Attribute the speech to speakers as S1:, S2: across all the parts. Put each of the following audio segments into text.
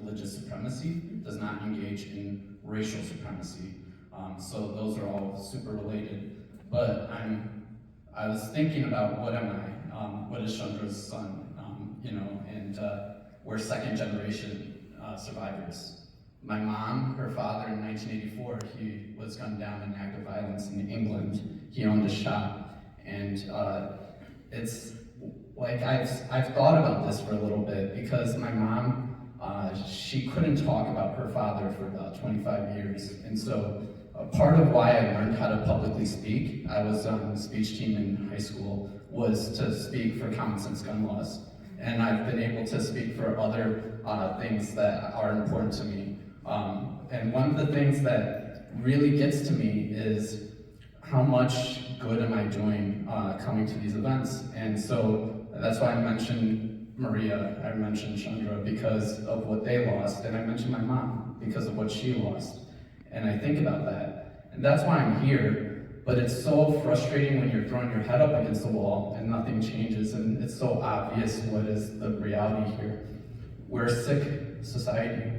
S1: religious supremacy, does not engage in racial supremacy. So those are all super related. But I was thinking about what am I? What is Chandra's son? And we're second generation survivors. My mom, her father in 1984, he was gunned down in an act of violence in England. He owned a shop, and it's like I've thought about this for a little bit because my mom, she couldn't talk about her father for about 25 years, and so part of why I learned how to publicly speak, I was on the speech team in high school, was to speak for common sense gun laws. And I've been able to speak for other things that are important to me. And one of the things that really gets to me is how much good am I doing coming to these events? And so that's why I mentioned Maria, I mentioned Chandra because of what they lost, and I mentioned my mom because of what she lost. And I think about that. And that's why I'm here, but it's so frustrating when you're throwing your head up against the wall and nothing changes, and it's so obvious what is the reality here. We're a sick society.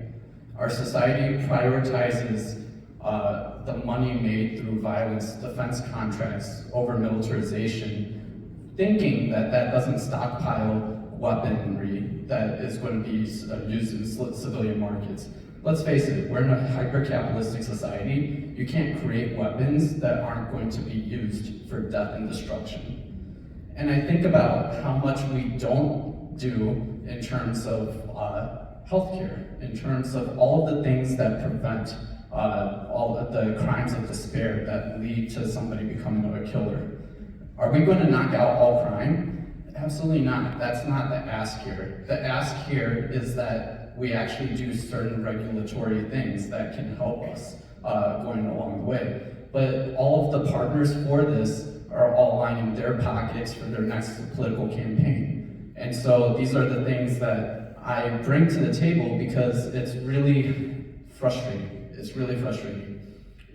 S1: Our society prioritizes the money made through violence, defense contracts, over militarization, thinking that that doesn't stockpile weaponry that is going to be used in civilian markets. Let's face it, we're in a hyper-capitalistic society. You can't create weapons that aren't going to be used for death and destruction. And I think about how much we don't do in terms of healthcare, in terms of all of the things that prevent all of the crimes of despair that lead to somebody becoming a killer. Are we going to knock out all crime? Absolutely not. That's not the ask here. The ask here is that we actually do certain regulatory things that can help us going along the way. But all of the partners for this are all lining their pockets for their next political campaign. And so these are the things that I bring to the table because it's really frustrating. It's really frustrating.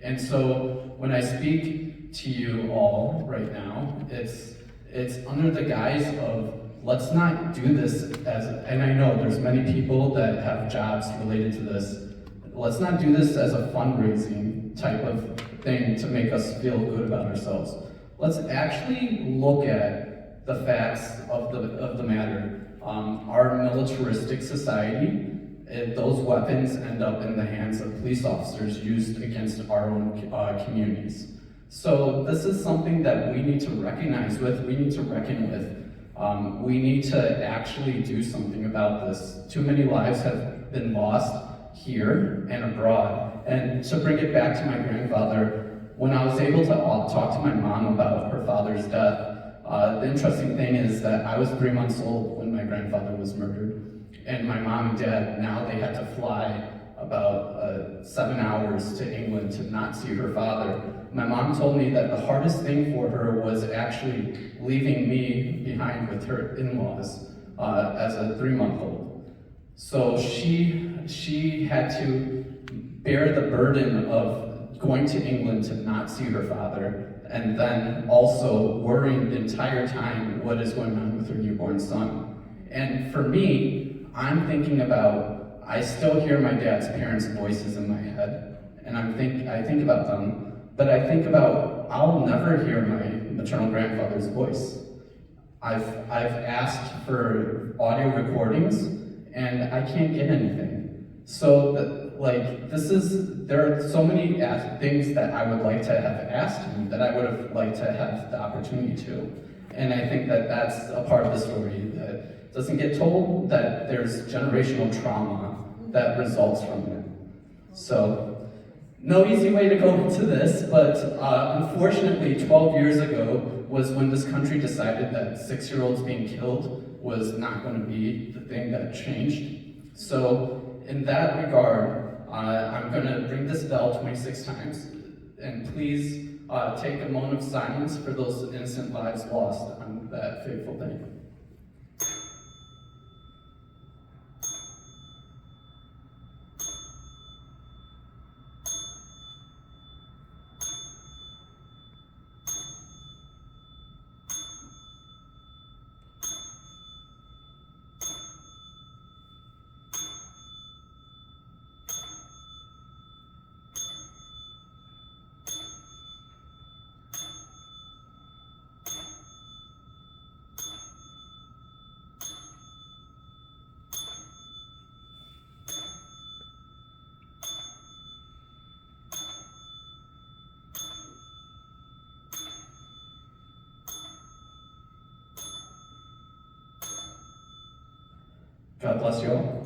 S1: And so when I speak to you all right now, it's under the guise of let's not do this as, and I know there's many people that have jobs related to this, let's not do this as a fundraising type of thing to make us feel good about ourselves. Let's actually look at the facts of the matter. Our militaristic society, those weapons end up in the hands of police officers used against our own communities. So this is something that we need to recognize with, we need to reckon with. We need to actually do something about this. Too many lives have been lost here and abroad. And to bring it back to my grandfather, when I was able to talk to my mom about her father's death, the interesting thing is that I was 3 months old when my grandfather was murdered. And my mom and dad, now they had to fly about 7 hours to England to not see her father. My mom told me that the hardest thing for her was actually leaving me behind with her in-laws as a 3-month-old. So she had to bear the burden of going to England to not see her father, and then also worrying the entire time what is going on with her newborn son. And for me, I'm thinking about, I still hear my dad's parents' voices in my head, and I think about them. But I think about, I'll never hear my maternal grandfather's voice. I've asked for audio recordings, and I can't get anything. So, there are so many things that I would like to have asked him that I would have liked to have the opportunity to. And I think that that's a part of the story that doesn't get told, that there's generational trauma that results from it. So, no easy way to go into this, but unfortunately 12 years ago was when this country decided that 6-year-olds being killed was not going to be the thing that changed. So in that regard, I'm going to ring this bell 26 times, and please take a moment of silence for those innocent lives lost on that fateful day.
S2: God bless you all.